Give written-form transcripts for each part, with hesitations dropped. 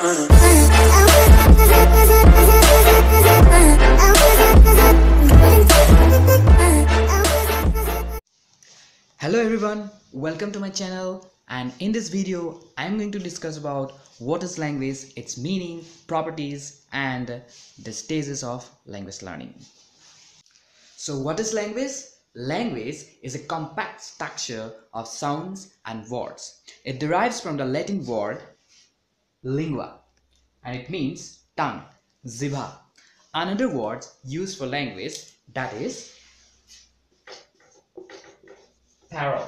Hello everyone, welcome to my channel, and in this video I am going to discuss about what is language, its meaning, properties and the stages of language learning. So what is language? Language is a compact structure of sounds and words. It derives from the Latin word lingua and it means tongue, ziva. Another word used for language, that is parole.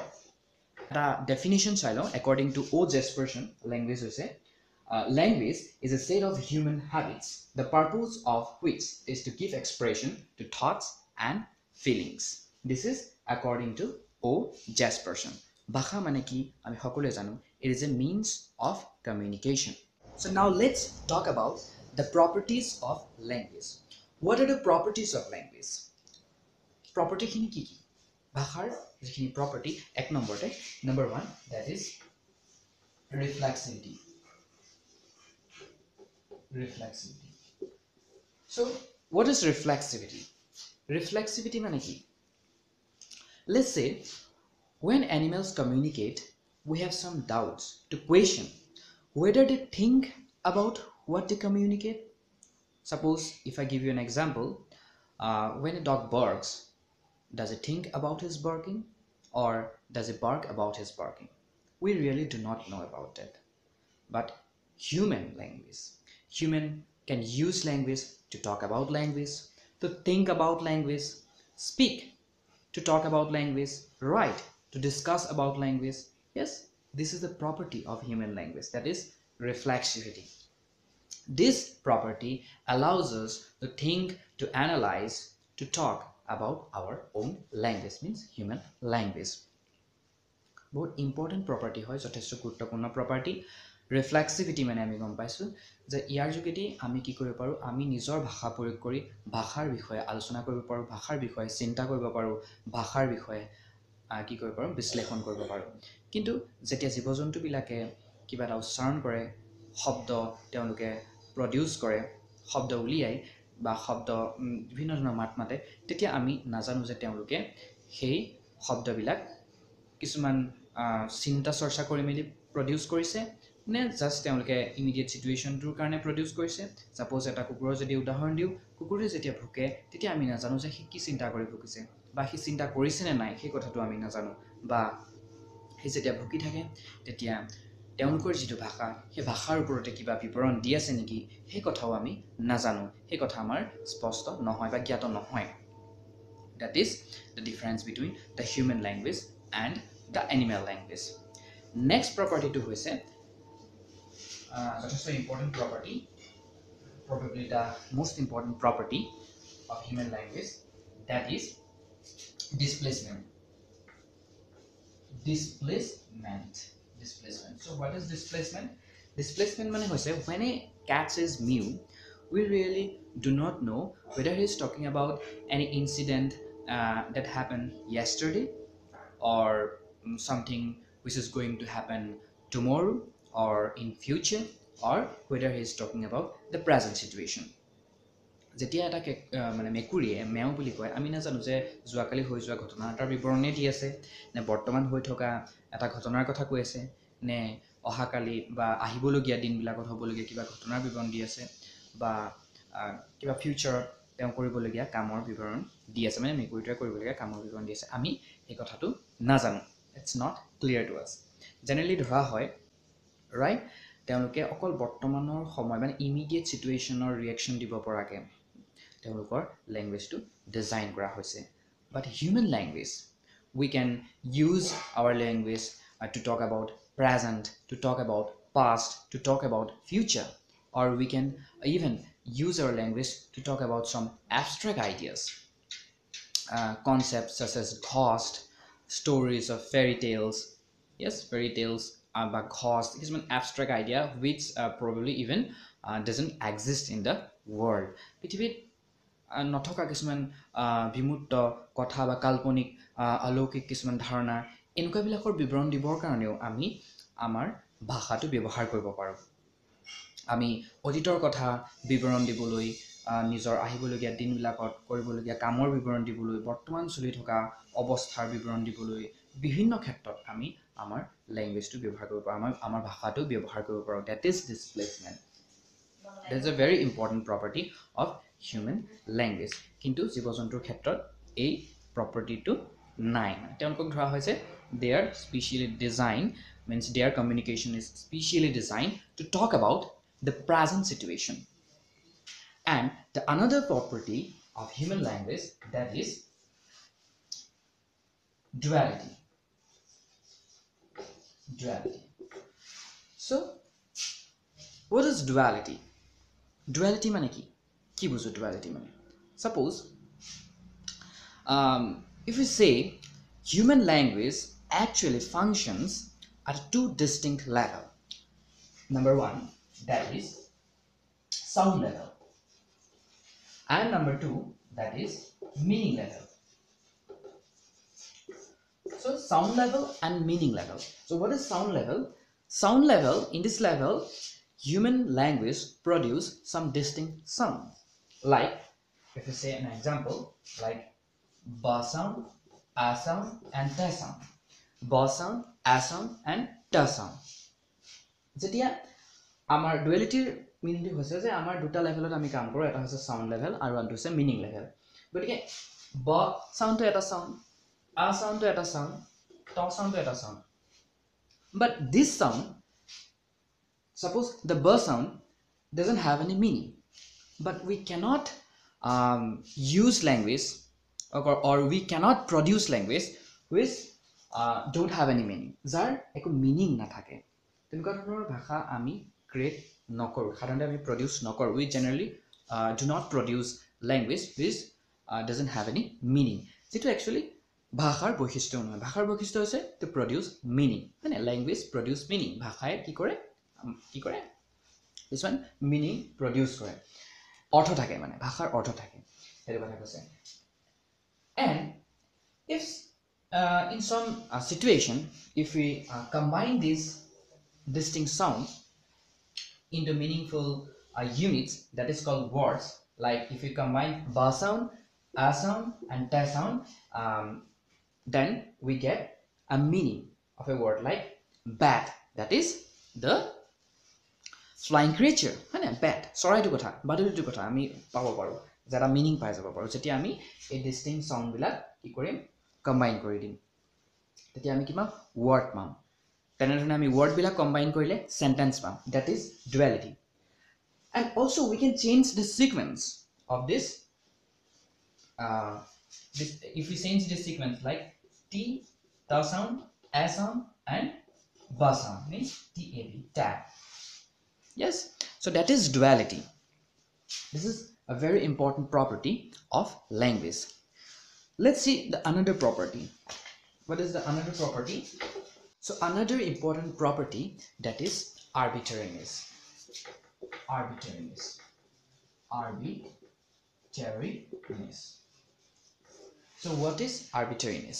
The definition according to O. Jesperson, language is a set of human habits, the purpose of which is to give expression to thoughts and feelings. This is according to O. Jesperson. Bhasha mane ki ami hokole janu, it is a means of communication. So now let's talk about the properties of language. What are the properties of language? Property khini ki ki? Bhashar jikhini property ek number te number 1, that is reflexivity. So what is reflexivity? Reflexivity mane ki? Let's say when animals communicate, we have some doubts to question whether they think about what they communicate. Suppose if I give you an example, when a dog barks, does it think about his barking or does it bark about his barking? We really do not know about that. But human can use language to talk about language, to think about language, speak to talk about language, write to discuss about language. Yes, this is the property of human language, that is reflexivity. This property allows us to think, to analyze, to talk about our own language, means human language. बहुत important property হয়, যথেষ্ট গুৰুত্বপূৰ্ণ property. Reflexivity মানে আমি গম পাইছো যে ইয়াৰ যোগেদি আমি কি কৰিব পাৰো, আমি নিজৰ ভাষা প্ৰয়োগ কৰি ভাষাৰ বিষয়ে আলোচনা কৰিব পাৰো, ভাষাৰ বিষয়ে চিন্তা কৰিব পাৰো, ভাষাৰ বিষয়ে কি কৰিব পাৰো, বিশ্লেষণ কৰিব পাৰো। কিন্তু যেতিয়া জীৱ-জন্তু বিলাকে কিবা এটা উচ্চাৰণ কৰে, শব্দ তেওঁলোকে প্ৰডিউস কৰে, শব্দ উলিয়াই বা শব্দ বিভিন্ন ধৰণৰ মাত মাতে, তেতিয়া আমি নাজানো যে তেওঁলোকে সেই শব্দবিলাক কিছুমান চিন্তা চৰ্চা কৰি মেলি প্ৰডিউস কৰিছে নে জাস্ট তেওঁলোকে ইমিডিয়েট সিচুৱেশনটোৰ কাৰণে প্ৰডিউস কৰিছে। সাপোজ এটা কুকুৰৰ যদি উদাহৰণ দিও, কুকুৰে যেতিয়া ভুকে তেতিয়া আমি নাজানো যে সি কি চিন্তা কৰি ভুকিছে বা সি চিন্তা কৰিছে নে নাই, সেই কথাটো আমি নাজানো। বা সি যেতিয়া ভুকি থাকে তেতিয়া তেওঁলোকৰ যিটো ভাষা, সেই ভাষাৰ ওপৰতে কিবা বিৱৰণ দি আছে নেকি, সেই কথাও আমি নাজানো, সেই কথা আমাৰ স্পষ্ট নহয় বা জ্ঞাত নহয়। That is the difference between the human language and the animal language. Next property to hoise just an important property, probably the most important property of human language, that is displacement. So what is displacement? Displacement mane hoise when a cat says mew, we really do not know whether he is talking about any incident that happened yesterday or something which is going to happen tomorrow or in future, or whether he is talking about the present situation. যেতিয়া এটা মানে মেকুৰীয়ে মেও বুলি কয়, আমি নাজানো যে যোৱাকালি হৈ যোৱা ঘটনা এটাৰ বিৱৰণে দি আছে নে বৰ্তমান হৈ থকা এটা ঘটনাৰ কথা কৈ আছে নে অহাকালি বা আহিবলগীয়া দিনবিলাকত হ'বলগীয়া কিবা ঘটনাৰ বিৱৰণ দি আছে বা কিবা ফিউচাৰত তেওঁ কৰিবলগীয়া কামৰ বিৱৰণ দি আছে, মানে মেকুৰীটোৱে কৰিবলগীয়া কামৰ বিৱৰণ দি আছে। আমি এই কথাটো নাজানো, it's not clear to us. Generally ধৰা হয় right, তেওঁলোকে অকল বৰ্তমানৰ সময় মানে ইমিডিয়েট সিচুৱেশনৰ ৰিঅ্যাকশন দিব পৰাকে তেওঁলোকৰ ল্যাঙ্গুৱেজটো ডিজাইন কৰা হৈছে। But human language, we can use our language to talk about present, to talk about past, to talk about future, or we can even use our language to talk about some abstract ideas, concepts such as ghost stories of fairy tales. Yes, fairy tales about ghost is an abstract idea which probably even doesn't exist in the world. পৃথিৱীত নথকা কিছুমান বিমূৰ্ত কথা বা কাল্পনিক অলৌকিক কিছুমান ধাৰণা এনেকুৱাবিলাকৰ বিৱৰণ দিবৰ কাৰণেও আমি আমাৰ ভাষাটো ব্যৱহাৰ কৰিব পাৰোঁ। আমি অতীতৰ কথা বিৱৰণ দিবলৈ নিজৰ আহিবলগীয়া দিনবিলাকত কৰিবলগীয়া কামৰ বিৱৰণ দিবলৈ বৰ্তমান চলি থকা অৱস্থাৰ বিৱৰণ দিবলৈ বিভিন্ন ক্ষেত্ৰত আমি আমাৰ লেংগুৱেজটো ব্যৱহাৰ কৰিব পাৰোঁ আমাৰ ভাষাটো ব্যৱহাৰ কৰিব পাৰোঁ that is displacement that is a very important property of human language কিন্তু জীৱ জন্তুৰ ক্ষেত্ৰত এই প্ৰপাৰ্টিটো নাই তেওঁলোকক ধৰা হৈছে they are specially designed means their communication is specially designed to talk about the present situation. And the another property of human language that is duality. So what is duality? Duality mane ki bujo duality mane? Suppose if we say human language actually functions at two distinct levels. Number one, that is sound level, and number two, that is meaning level. So sound level and meaning level. So what is sound level? Sound level, in this level human language produce some distinct sounds. Like if you say an example like ba sound, a sound and ta sound. Ba sound, a sound and ta sound. যেতিয়া আমাৰ ডুৱেলিটিৰ মিনিংটো হৈছে যে আমাৰ দুটা লেভেলত আমি কাম কৰোঁ এটা হৈছে সাউণ্ড লেভেল আৰু আনটো হৈছে মিনিং লেভেল গতিকে ব সাউণ্ডটো এটা সাউণ্ড আ সাউণ্ডটো এটা সাউণ্ড ট সাউণ্ডটো এটা sound but this sound suppose the b sound doesn't have any meaning but we cannot use language or we cannot produce language which don't have any meaning jar eko meaning na thake তেনেকুৱা ধৰণৰ ভাষা আমি create নকৰোঁ সাধাৰণতে আমি produce নকৰোঁ we generally do not produce language which doesn't have any meaning যেটো actually ভাষাৰ বৈশিষ্ট্য নহয় ভাষাৰ বৈশিষ্ট্য হৈছে to produce meaning মানে language produce meaning ভাষায়ে কি কৰে কিছুমান meaning produce কৰে অৰ্থ থাকে মানে ভাষাৰ অৰ্থ থাকে সেইটো কথা কৈছে and if in some situation if we combine these distinct sounds into meaningful units that is called words like if you combine ba sound a sound and ta sound then we get a meaning of a word like bat that is the flying creature hane bat soraitu kotha badulitu kotha ami pabo paru jara meaning pai jabo paru jetia ami a distinct sound bilak ki korim combine kori dim tetia ami kima word mam তেনেধৰণে আমি word বিলাক combine কৰিলে sentence পাম that is duality and also we can change the sequence of this if we change the sequence like t ta sound a sound and ba sound means tab tab yes so that is duality this is a very important property of language let's see the another property what is the another property So another important property that is arbitrariness. Arbitrariness. So what is arbitrariness?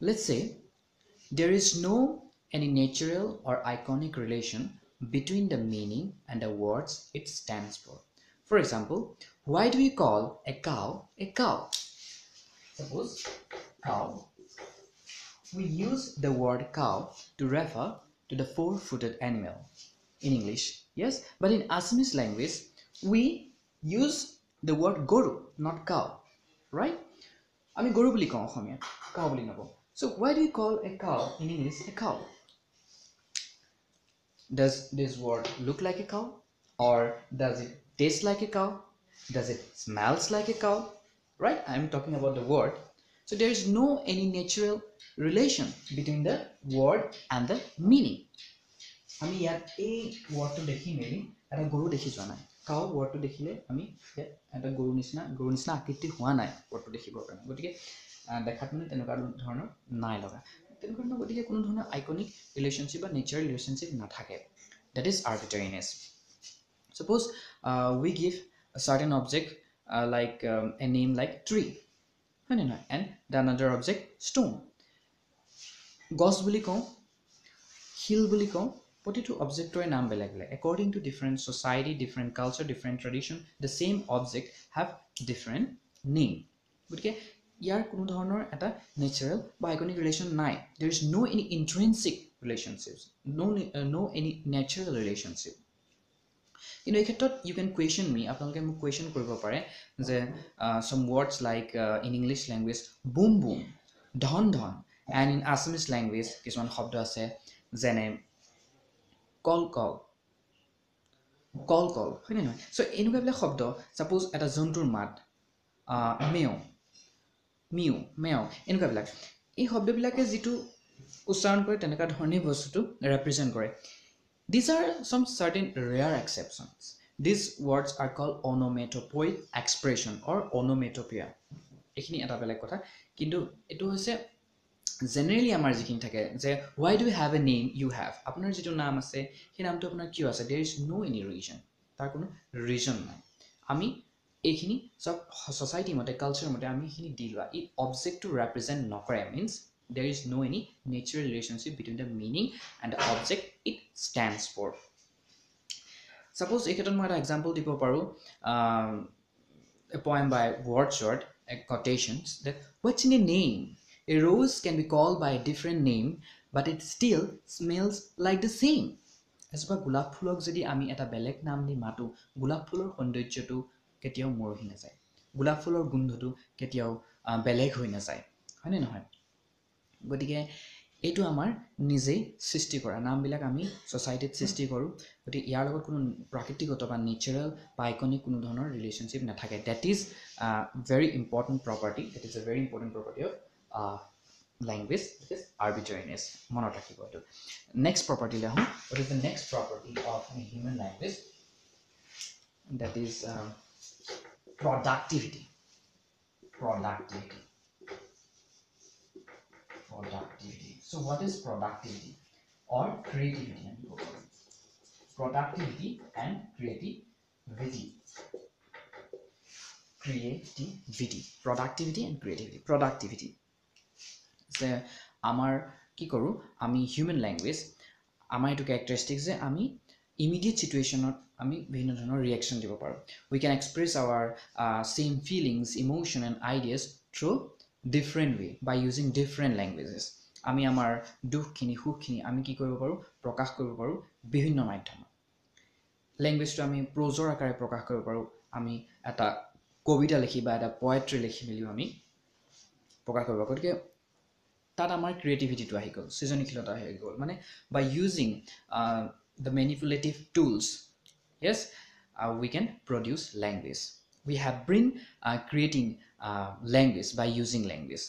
Let's say there is no any natural or iconic relation between the meaning and the words it stands for. For example, why do we call a cow a cow? Suppose cow. We use the word cow to refer to the four-footed animal in English, yes, but in Assamese language we use the word goru, not cow, right? Ami goru boli kau Assamia, cow boli nabo. So why do we call a cow in English a cow? Does this word look like a cow, or does it taste like a cow? Does it smells like a cow? Right? I am talking about the word. So there is no any natural relation between the word and the meaning. আমি ইয়াত এই ওয়ার্ডটো দেখি মেলি এটা গরু দেখি যোৱা নাই কাউ ওয়াৰ্ডটো দেখিলে আমি ইয়াত এটা গৰু নিচিনা আকৃতি হোৱা নাই ওয়াৰ্ডটো দেখিবৰ কাৰণে গতিকে দেখাত মানে তেনেকুৱা ধৰণৰ নাই লগা তেনেকুৱা ধৰণৰ গতিকে কোনো ধৰণৰ আইকনিক ৰিলেশনশিপ বা নেচাৰেল ৰিলেশনশিপ নাথাকে that is arbitrariness suppose we give a certain object like a name like tree and the another object stone গছ বুলি কওঁ শিল বুলি কওঁ প্ৰতিটো অবজেক্টৰ নাম বেলেগ বেলেগ according to different society, different culture, different tradition, the same object have different name. গতিকে ইয়াৰ কোনো ধৰণৰ এটা natural বা iconic relation নাই. There is no any intrinsic relationships, no any natural relationship. কিন্তু এই ক্ষেত্ৰত you can question me, আপোনালোকে মোক question কৰিব পাৰে যে some words like in English language boom boom, ধন ধন, and in Assamese language কিছুমান শব্দ আছে যেনে কল কল, কল কল, হয়নে নহয়? সো এনেকুৱাবিলাক শব্দ, সাপোজ এটা জন্তুৰ মাত মেও মিউ মেও, এনেকুৱাবিলাক এই শব্দবিলাকে যিটো উচ্চাৰণ কৰে তেনেকুৱা ধৰণেই বস্তুটো ৰেপ্ৰেজেণ্ট কৰে. These are some certain rare exceptions. These words are called onomatopoeic expression or onomatopoeia. এইখিনি এটা বেলেগ কথা, কিন্তু এটো হৈছে জেনাৰেলি আমাৰ যিখিনি থাকে যে why do you have a name you have, আপোনাৰ যেটো নাম আছে সেই নামটো আপোনাৰ কিয় আছে, there is no any reason, তাৰ কোনো ৰিজন নাই. আমি এইখিনি সব সোসাইটি মতে কালচাৰ মতে আমি এইখিনি দি লোৱা, ই অবজেক্টটো ৰিপ্ৰেজেন্ট নকৰে, means there is no any natural relationship between the meaning and the object it stands for. Suppose এই ক্ষেত্ৰত মই এটা এক্সাম্পল দিব পাৰো, a poem by Wordsworth, a quotations that what's in a name, a rose can be called by a different name but it still smells like the same. এজোপা গোলাপ ফুলক যদি আমি এটা বেলেগ নাম দি মাতো, গোলাপ ফুলৰ সৌন্দৰ্যটো কেতিয়াও মৰহি নাযায়, গোলাপ ফুলৰ গোন্ধটো কেতিয়াও বেলেগ হৈ নাযায়, হয়নে নহয়? গতিকে এইটো আমাৰ নিজেই সৃষ্টি কৰা নামবিলাক আমি সোসাইটিত সৃষ্টি কৰোঁ, গতিকে ইয়াৰ লগত কোনো প্ৰাকৃতিকগত বা নেচাৰেল বা আইকনিক কোনো ধৰণৰ ৰিলেশ্যনশ্বিপ নাথাকে. That is very important property, that is a very important property of language, that is arbitrariness. মনত ৰাখিব এইটো. নেক্সট প্ৰপাৰ্টিলৈ আহোঁ. What is the next property of human language? That is productivity. Productivity. So what is productivity or creativity? Productivity and creativity. Productivity and creativity. Productivity. So amar ki koru ami human language amar etu characteristics je ami immediate situation আমি বিভিন্ন ধৰণৰ ৰিয়েকশন দিব পাৰো. We can express our same feelings, emotion and ideas through different way by using different languages. আমি আমাৰ দুখখিনি সুখখিনি আমি কি কৰিব পাৰো, প্ৰকাশ কৰিব পাৰো বিভিন্ন মাধ্যমত. ল্যাঙ্গুৱেজটো আমি প্ৰজৰ আকাৰে প্ৰকাশ কৰিব পাৰো, আমি এটা কবিতা লিখি বা এটা পোয়েট্ৰি লিখি মেলিও আমি প্ৰকাশ কৰিব পাৰো. গতিকে তাত আমাৰ ক্ৰিয়েটিভিটিটো আহি গ'ল, সৃজনীশীলতা আহি গ'ল, মানে by using the manipulative tools, yes, we can produce language. We have been creating language by using language.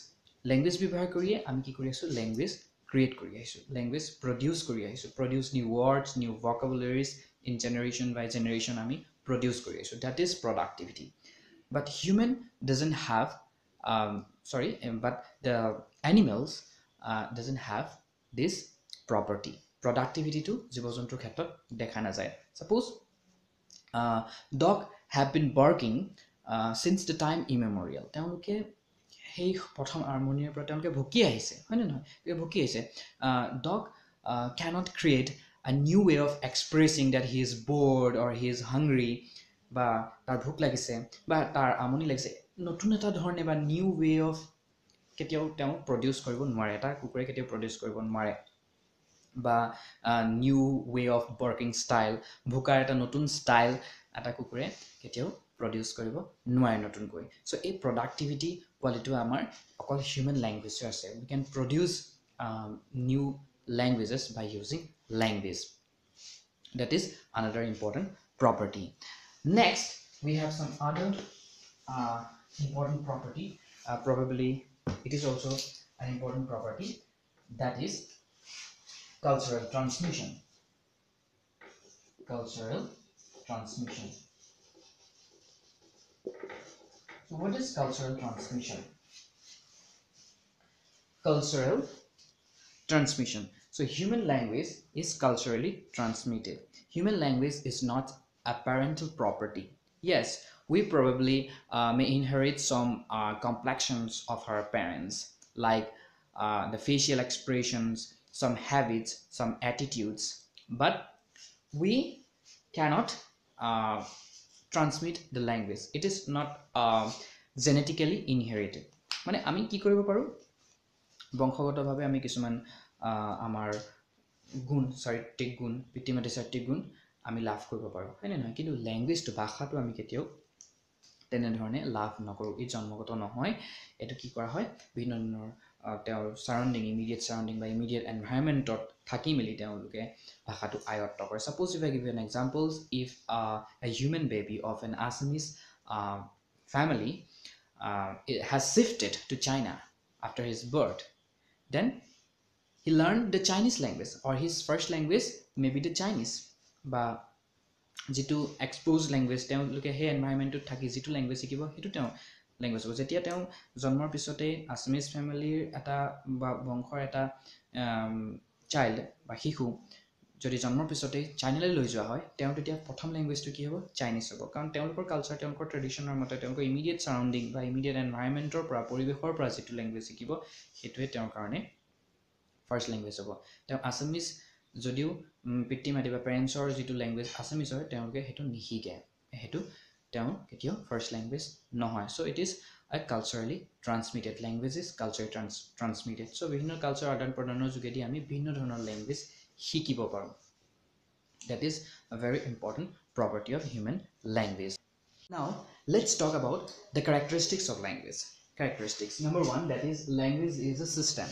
Language ব্যৱহাৰ কৰিয়ে আমি কি কৰি আছো, language create কৰি আহিছো, language produce কৰি আহিছো, produce new words, new vocabularies in generation by generation আমি produce কৰি আহিছো. That is productivity. But human doesn't have but the animals doesn't have this property. Productivity to জীৱ-জন্তুৰ ক্ষেত্ৰত দেখা নাযায়. Suppose dog have been barking since the time immemorial. তেওঁলোকে সেই প্ৰথম আৰম্ভণিৰ পৰা তেওঁলোকে ভুকি আহিছে, হয়নে নহয়? ভুকি আহিছে. Dog cannot create a new way of expressing that he is bored or he is hungry, বা তাৰ ভুক লাগিছে বা তাৰ আমনি লাগিছে, নতুন এটা ধৰণে বা নিউ ৱে অফ কেতিয়াও তেওঁ প্ৰডিউচ কৰিব নোৱাৰে, এটা কুকুৰে কেতিয়াও প্ৰডিউচ কৰিব নোৱাৰে, বা new way of barking style, ভুকাৰ এটা নতুন ষ্টাইল এটা কুকুৰে কেতিয়াও প্ৰডিউচ কৰিব নোৱাৰে নতুনকৈ. সো এই প্ৰডাক্টিভিটি কোৱালিটিটো আমাৰ অকল হিউমেন ল্যাঙ্গুৱেজৰ আছে. We can produce new languages by using language. That is another important property. Next, we have some other important property. Probably it is also an important property, that is cultural transmission. Cultural transmission. So what is cultural transmission? Cultural transmission. So human language is culturally transmitted. Human language is not a parental property. Yes, we probably may inherit some complexions of our parents, like the facial expressions, some habits, some attitudes, but we cannot transmit the language. It is not genetically inherited. মানে আমি কি কৰিব পাৰো বংশগতভাৱে আমি কিছুমান আমাৰ গুণ চাৰিত্ৰিক গুণ পিতৃ-মাতৃ চাৰিত্ৰিক গুণ আমি লাভ কৰিব পাৰো হয়নে নহয় কিন্তু ল্যাঙ্গুৱেজটো ভাষাটো আমি কেতিয়াও তেনেধৰণে লাভ নকৰো ই জন্মগত নহয় এটো কি কৰা হয় বিভিন্ন ধৰণৰ তেওঁৰ সাৰাউণ্ডিং ইমিডিয়েট সাৰাউণ্ডিং বা ইমিডিয়েট এনভায়ৰনমেণ্টত থাকি মিলি তেওঁলোকে ভাষাটো আয়ত্ত কৰে suppose if I give you an examples if a human baby of an Assamese family it has shifted to China after his birth then he learned the Chinese language or his first language may be the Chinese বা যেটো expose language তেওঁ লোকে হে এনভায়ৰনমেণ্টত থাকি যেটো language শিকিব হেতু তেওঁ ল্যাঙ্গুৱেজ হ'ব যেতিয়া তেওঁ জন্মৰ পিছতে আসামিজ ফ্যামিলিৰ এটা বা বংশৰ এটা চাইল্ড বা শিশু যদি জন্মৰ পিছতে চাইনালৈ লৈ যোৱা হয় তেওঁ তেতিয়া প্ৰথম ল্যাঙ্গুৱেজটো কি হ'ব চাইনিজ হ'ব কাৰণ তেওঁলোকৰ কালচাৰ তেওঁলোকৰ ট্ৰেডিশনৰ মতে তেওঁলোকৰ ইমিডিয়েট সাৰাউণ্ডিং বা ইমিডিয়েট এনভায়ৰনমেণ্টৰ পৰা পৰিৱেশৰ পৰা যেটো ল্যাঙ্গুৱেজ শিকিব হেতুৱে তেওঁৰ কাৰণে ফাৰ্স্ট ল্যাঙ্গুৱেজ হ'ব তেওঁ আসামিজ যদিও পিতৃ-মাতৃ বা পেৰেন্টছৰ যেটো ল্যাঙ্গুৱেজ আসামিজ হয় তেওঁলোকে হেতু নিহিকে হেতু তেওঁ কেতিয়াও ফাৰ্স্ট ল্যাঙ্গুৱেজ নহয় so it is a culturally transmitted language is culturally transmitted so বিভিন্ন কালচাৰ আদান প্ৰদানৰ যোগেদি আমি বিভিন্ন ধৰণৰ ল্যাঙ্গুৱেজ শিকিব পাৰো that is a very important property of human language now let's talk about the characteristics of language characteristics number 1 that is language is a system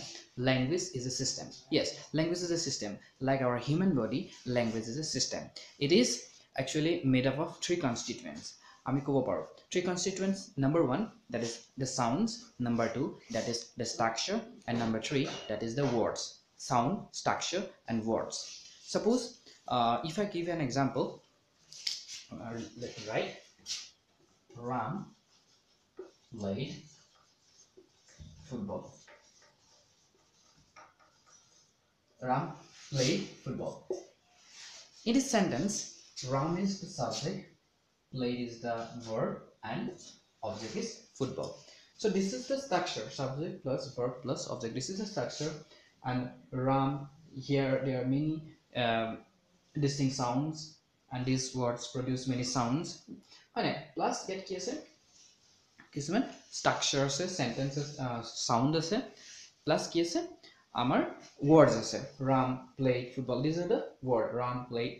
language is a system yes language is a system like our human body language is a system it is actually made up of three constituents আমি কব পাৰো three constituents number 1 that is the sounds number 2 that is the structure and number 3 that is the words sound structure and words suppose if I give you an example let me write Ram played football Ram played football in this sentence Ram is the subject played is the verb and object is football so this is the structure subject plus verb plus object this is the structure and Ram here there are many distinct sounds and these words produce many sounds and plus get ki ase কিছুমান structure আছে sentences sound আছে plus ki ase amar words ase Ram played football these are the word Ram played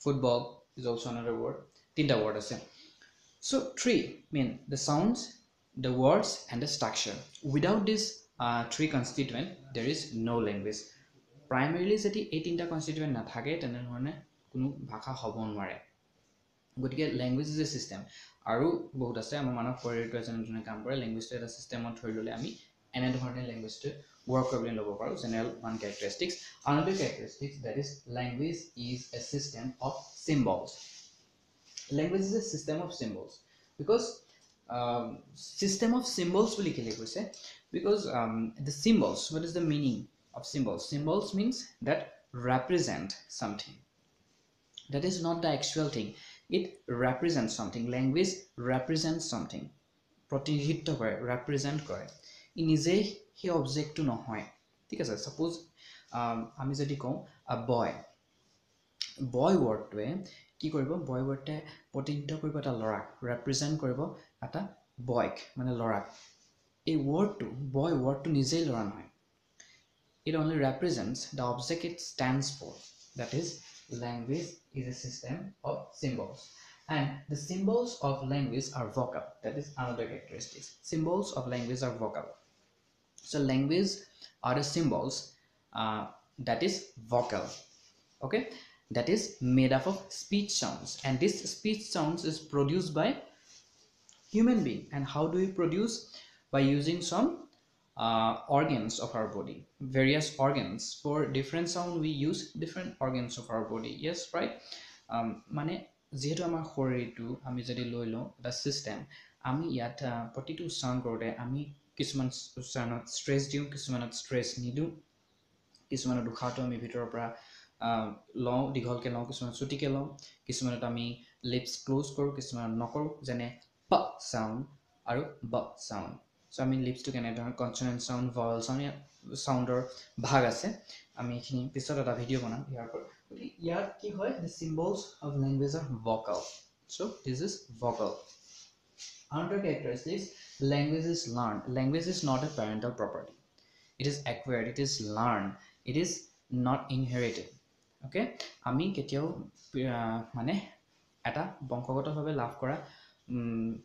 football is also another word tinta word ase so three mean the sounds the words and the structure without this three constituent there is no language primarily jeti ei tinta constituent na thake tenehone কোনো ভাষা হ'ব নোৱাৰে গতিকে language is a system আৰু বহুত আছে আমাৰ মানৱ শৰীৰটো এজনে কাম কৰে ল্যাঙ্গুৱেজটো এটা সিস্টেমত ধৰি ললে আমি এনে ধৰণে ল্যাঙ্গুৱেজটো work কৰিবলৈ ল'ব পাৰো general one characteristics another characteristics that is language is a system of symbols language is a system of symbols because system of symbols বুলি কেলে কৈছে because the symbols what is the meaning of symbols symbols means that represent something that is not the actual thing it represents something language represents something প্ৰতিনিধিত্ব কৰে represent কৰে ই নিজে হি অবজেক্টটো নহয় ঠিক আছে suppose আমি যদি কওঁ a boy wordটোৱে কি কৰিব boy wordতে প্ৰতিনিধিত্ব কৰিব এটা লৰাক represent কৰিব এটা boyক মানে লৰাক এই wordটো boy wordটো নিজে লৰা নহয় it only represents the object it stands for that is language is a system of symbols and the symbols of language are vocal that is another characteristic symbols of language are vocal so language are the symbols that is vocal okay that is made up of speech sounds and this speech sounds is produced by human being and how do we produce by using some organs of our body various organs for different sound we use different organs of our body yes right মানে যেহেতু আমাৰ শৰীৰটো আমি যদি লৈ লওঁ এটা system আমি ইয়াত প্ৰতিটো উচ্চাৰণ কৰোঁতে আমি কিছুমান উচ্চাৰণত স্ট্ৰেছ দিওঁ কিছুমানত স্ট্ৰেছ নিদিওঁ কিছুমানত উশাহটো আমি ভিতৰৰ পৰা লওঁ দীঘলকৈ লওঁ কিছুমান চুটিকৈ লওঁ কিছুমানত আমি লিপছ ক্লোজ কৰোঁ কিছুমানত নকৰোঁ যেনে প সাউণ্ড আৰু ব সাউণ্ড so আমি লিপছটো কেনেধৰণৰ কনসোনেন্ট সাউণ্ড ভৱেল সাউণ্ড সাউণ্ডৰ ভাগ আছে আমি এইখিনি পিছত এটা ভিডিঅ' বনাম ইয়াৰ ওপৰত ইয়াত কি হয় the symbols of language are vocal so this is vocal another characteristics language is learned language is not a parental property it is acquired it is learned it is not inherited okay আমি কেতিয়াও মানে এটা বংশগতভাৱে লাভ কৰা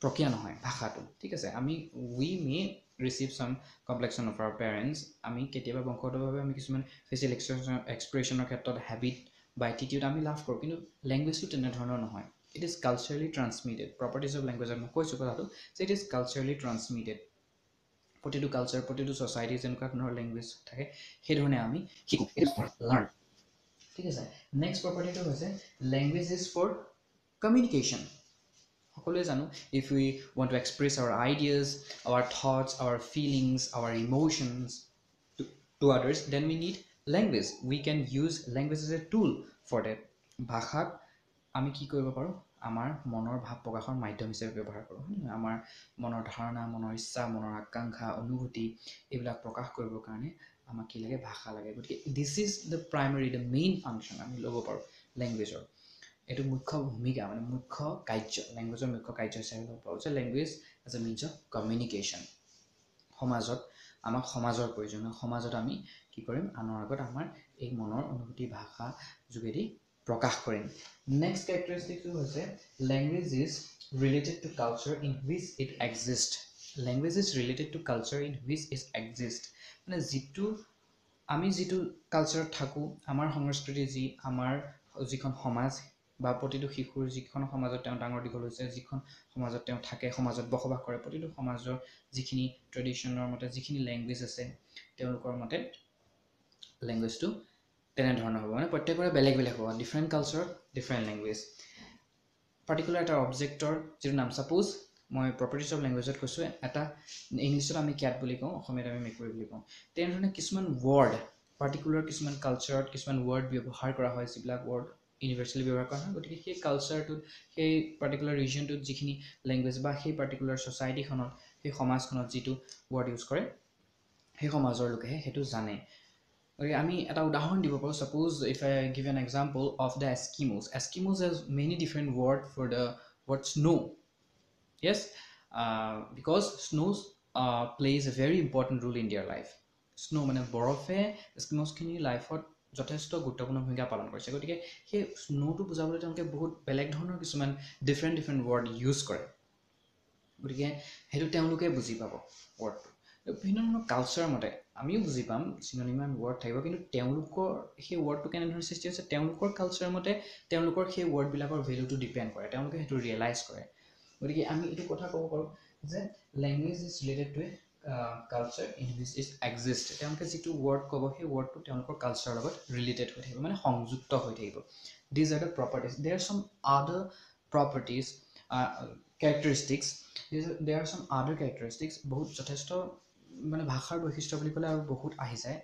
প্ৰক্ৰিয়া নহয় ভাষাটো ঠিক আছে আমি we may receive some complexion of our parents আমি কেতিয়াবা বংশগতভাৱে আমি কিছুমান facial expressionৰ ক্ষেত্ৰত habit বা attitude আমি লাভ কৰোঁ কিন্তু ল্যাঙ্গুৱেজটো তেনে ধৰণৰ নহয় it is culturally transmitted properties of language আমি কৈছো কথাটো so it is culturally transmitted প্ৰতিটো কালচাৰ প্ৰতিটো সোসাইটি যেনেকুৱা ধৰণৰ ল্যাঙ্গুৱেজ থাকে সেই ধৰণে আমি শিকো it is for learn ঠিক আছে নেক্সট প্ৰপাৰ্টিটো হৈছে ল্যাঙ্গুৱেজ is for communication সকলোৱে জানো if we want to express our ideas our thoughts our feelings our emotions to others then we need language we can use language as a tool for that ভাষাক আমি কি কৰিব পাৰো আমাৰ মনৰ ভাৱ প্ৰকাশৰ মাধ্যম হিচাপে ব্যৱহাৰ কৰোঁ আমাৰ মনৰ ধাৰণা মনৰ ইচ্ছা মনৰ আকাংক্ষা অনুভূতি এইবিলাক প্ৰকাশ কৰিবৰ কাৰণে আমাক কি লাগে ভাষা লাগে গতিকে this is the primary the main function আমি ল'ব পাৰো ল্যাঙ্গুৱেজৰ এটো মুখ্য ভূমিকা মানে মুখ্য কাৰ্য ল্যাঙ্গুৱেজৰ মুখ্য কাৰ্য হিচাপে ল'ব পাৰো যে language as a means of communication সমাজত আমাক সমাজৰ প্ৰয়োজন সমাজত আমি কি কৰিম আনৰ আগত আমাৰ এই মনৰ অনুভূতি ভাষা যোগেদি প্ৰকাশ কৰিম নেক্সট characteristic হৈছে language is related to culture in which it exists language is related to culture in which it exists মানে যেটো আমি যেটো কালচাৰত থাকো আমাৰ সংস্কৃতি যি আমাৰ যিখন সমাজ বা প্ৰতিটো শিশুৰ যিখন সমাজত তেওঁ ডাঙৰ দীঘল হৈছে যিখন সমাজত তেওঁ থাকে সমাজত বসবাস কৰে প্ৰতিটো সমাজৰ যিখিনি ট্ৰেডিশনৰ মতে যিখিনি ল্যাঙ্গুৱেজ আছে তেওঁলোকৰ মতে ল্যাঙ্গুৱেজটো তেনে ধৰণৰ হ'ব মানে প্ৰত্যেকৰে বেলেগ বেলেগ হ'ব different culture different language particular এটা অবজেক্টৰ যিটো নাম সাপোজ মই প্ৰপাৰ্টিজ অফ ল্যাঙ্গুৱেজত কৈছো এটা ইংলিছত আমি ক্যাট বুলি কওঁ অসমীয়াত আমি মেকুৰী বুলি কওঁ তেনে ধৰণে কিছুমান ওয়াৰ্ড পাৰ্টিকুলাৰ কিছুমান কালচাৰত কিছুমান ওয়াৰ্ড ব্যৱহাৰ কৰা হয় যিবিলাক ওয়াৰ্ড ইউনিভাৰ্সালি ব্যৱহাৰ কৰা হয় গতিকে সেই কালচাৰটো সেই পাৰ্টিকুলাৰ ৰিজিয়নটোত যিখিনি ল্যাঙ্গুৱেজ বা সেই পাৰ্টিকুলাৰ সোসাইটিখনত সেই সমাজখনত যিটো ওয়াৰ্ড ইউজ কৰে সেই সমাজৰ লোকেহে হেতু জানে Okay, আমি এটা উদাহৰণ দিব পাৰো suppose if I give an example of the Eskimos has many different word for the word snow yes because snow plays a very important role in their life snow মানে বৰফে Eskimos খিনি লাইফত যথেষ্ট গুৰুত্বপূৰ্ণ ভূমিকা পালন কৰিছে গতিকে সেই স্নোটো বুজাবলৈ তেওঁলোকে বহুত বেলেগ ধৰণৰ কিছুমান ডিফাৰেন্ট ওয়াৰ্ড ইউজ কৰে গতিকে হেতু তেওঁলোকে বুজি পাব ওয়াৰ্ডটো বিভিন্ন কালচাৰ মতে আমিও বুজি পাম সিনোনিম ওয়াৰ্ড থাকিব কিন্তু তেওঁলোকৰ সেই ওয়াৰ্ডটো কেনে ধৰণৰ সৃষ্টি হৈছে তেওঁলোকৰ কালচাৰ মতে তেওঁলোকৰ সেই ওয়াৰ্ড বিলাকৰ ভ্যালুটো ডিপেন্ড কৰে তেওঁলোকে হেতু ৰিয়েলাইজ কৰে গতিকে আমি এটো কথা ক'ব পাৰো যে language is related to culture in which it exist তেওঁলোকে যেটো ওয়াৰ্ড ক'ব সেই ওয়াৰ্ডটো তেওঁলোকৰ কালচাৰৰ লগত ৰিলেটেড হৈ থাকিব মানে সংযুক্ত হৈ থাকিব these are the properties there are some other properties characteristics there are some other characteristics বহুত যথেষ্ট মানে ভাষাৰ বৈশিষ্ট্য বুলি ক'লে আৰু বহুত আহি যায়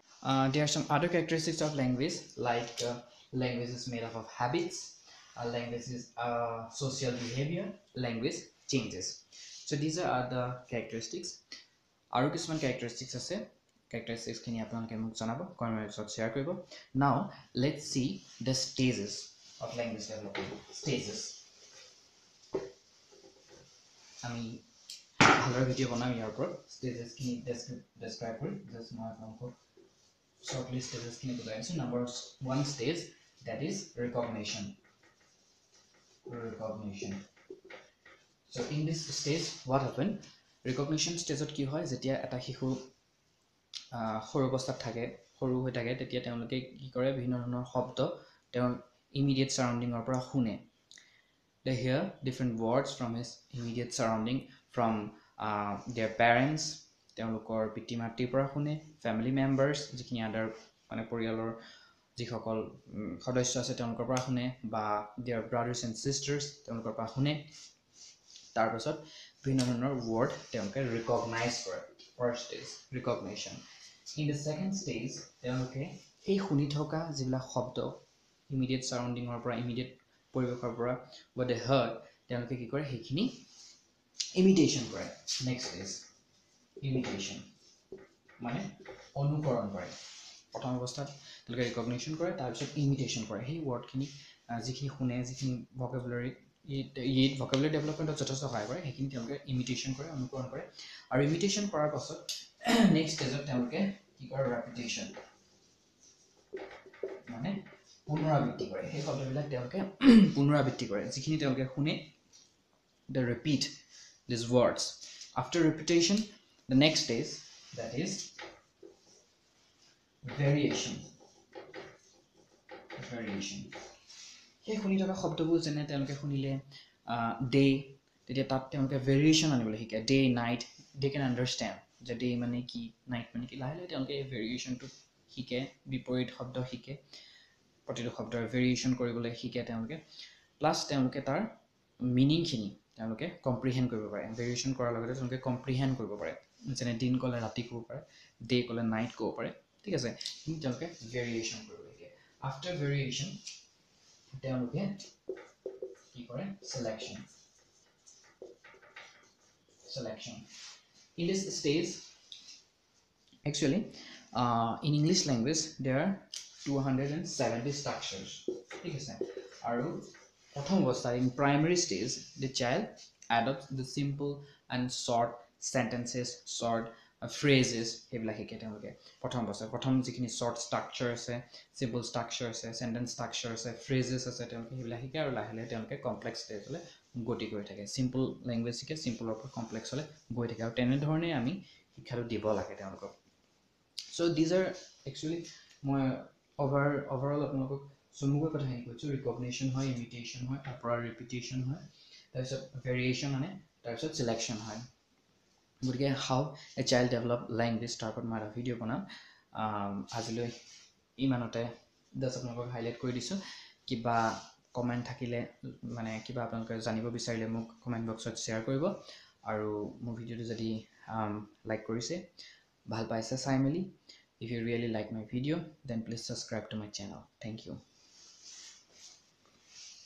there are some other characteristics of language like language is made up of habits language is social behavior language changes so these are the characteristics আৰু কিছুমান characteristics আছে characteristics খিনি আপোনালোকে মোক জনাব কমেন্টছত শেয়াৰ কৰিব now let's see the stages of language development stages আমি ভালৰ ভিডিও বনাম ইয়াৰ ওপৰত stages খিনি describe কৰি just মই আপোনালোকক shortly stages খিনি বুজাই দিছো number 1 stage that is recognition so in this stage what happen recognition stage কি হয় যেতিয়া এটা শিশু সৰু অৱস্থাত থাকে সৰু হৈ থাকে তেতিয়া তেওঁলোকে কি কৰে বিভিন্ন ধৰণৰ শব্দ তেওঁ immediate surrounding ৰ পৰা শুনে they hear different words from his immediate surrounding from their parents তেওঁলোকৰ পিতৃ মাতৃৰ পৰা শুনে family members যিখিনি আদাৰ মানে পৰিয়ালৰ যিসকল সদস্য আছে তেওঁলোকৰ পৰা শুনে বা their brothers and sisters তেওঁলোকৰ পৰা শুনে তাৰ পাছত বিভিন্ন ধৰণৰ ওয়াৰ্ড তেওঁলোকে ৰিকগনাইজ কৰে first stage recognition in the second stage তেওঁলোকে এই শুনি থকা যিবিলাক শব্দ immediate surrounding ৰ পৰা immediate পৰিবেশৰ পৰা what they heard তেওঁলোকে কি কৰে সেইখিনি imitation কৰে next is imitation মানে অনুকৰণ কৰে প্ৰথম অৱস্থাত তেওঁলোকে ৰিকগনিশ্যন কৰে, তাৰপিছত ইমিটেশ্যন কৰে। সেই ৱৰ্ডখিনি যিখিনি শুনে, যিখিনি ভকেবুলাৰী ভকেবুলাৰী ডেভেলপমেণ্টত যথেষ্ট সহায় কৰে, সেইখিনি তেওঁলোকে ইমিটেশ্যন কৰে, অনুকৰণ কৰে। আৰু ইমিটেশ্যন কৰাৰ পাছত নেক্সট ষ্টেজত তেওঁলোকে কি কৰে, ৰেপিটেশ্যন মানে পুনৰাবৃত্তি কৰে। সেই শব্দবিলাক তেওঁলোকে পুনৰাবৃত্তি কৰে, যিখিনি তেওঁলোকে শুনে they repeat these words. After repetition, the next stage, that is variation. সেই শুনি থকা শব্দবোৰ যেনে তেওঁলোকে শুনিলে ডে, তেতিয়া তাত তেওঁলোকে ভেৰিয়েশ্যন আনিবলৈ শিকে। ডে নাইট, দে কেন আণ্ডাৰষ্টেণ্ড যে ডে মানে কি, নাইট মানে কি। লাহে লাহে তেওঁলোকে এই ভেৰিয়েশ্যনটো শিকে, বিপৰীত শব্দ শিকে, প্ৰতিটো শব্দৰ ভেৰিয়েশ্যন কৰিবলৈ শিকে তেওঁলোকে। প্লাছ তেওঁলোকে তাৰ মিনিংখিনি তেওঁলোকে কম্প্ৰিহেণ্ড কৰিব পাৰে। ভেৰিয়েশ্যন কৰাৰ লগতে তেওঁলোকে কম্প্ৰিহেণ্ড কৰিব পাৰে, যেনে দিন ক'লে ৰাতি ক'ব পাৰে, ডে ক'লে নাইট ক'ব পাৰে, ঠিক আছে। কিন্তু তেওঁলোকে ভেৰিয়েশ্যন কৰিব লাগে। আফটাৰ ভেৰিয়েশ্যন তেওঁলোকে কি কৰে, selection. In this stage, actually, in English language, there are 270 structures, ঠিক আছে। আৰু প্ৰথম অৱস্থা, in primary stage, the child adopts the simple and short sentences, short phrases, সেইবিলাক শিকে তেওঁলোকে প্ৰথম অৱস্থাত। প্ৰথম যিখিনি শ্বৰ্ট ষ্ট্ৰাকচাৰ আছে, চিম্পল ষ্ট্ৰাকচাৰ আছে, চেণ্টেঞ্চ ষ্ট্ৰাকচাৰ আছে, ফ্ৰেজেছ আছে, তেওঁলোকে সেইবিলাক শিকে। আৰু লাহে লাহে তেওঁলোকে কমপ্লেক্স ষ্টেজলৈ গতি কৰি থাকে। চিম্পল লেংগুৱেজ শিকে, চিম্পলৰ পৰা কমপ্লেক্সলৈ গৈ থাকে। আৰু তেনেধৰণে আমি শিক্ষাটো দিব লাগে তেওঁলোকক। চ' দিজ আৰ একচুৱেলি মই অভাৰঅল আপোনালোকক চমুকৈ কথাখিনি কৈছোঁ। ৰিকগনিশ্যন হয়, ইমিটেশ্যন হয়, তাৰ পৰা ৰিপিটেশ্যন হয়, তাৰপিছত ভেৰিয়েশ্যন আনে, তাৰপিছত চিলেকশ্যন হয়। গতিকে হাউ এ চাইল্ড ডেভেলপ লেংগুৱেজ, তাৰ ওপৰত মই এটা ভিডিঅ' বনাম। আজিলৈ ইমানতে জাষ্ট আপোনালোকক হাইলাইট কৰি দিছোঁ। কিবা কমেণ্ট থাকিলে, মানে কিবা আপোনালোকে জানিব বিচাৰিলে মোক কমেণ্ট বক্সত শ্বেয়াৰ কৰিব। আৰু মোৰ ভিডিঅ'টো যদি লাইক কৰিছে, ভাল পাইছে চাই মেলি, if you really like my video, then please subscribe to my channel. Thank you.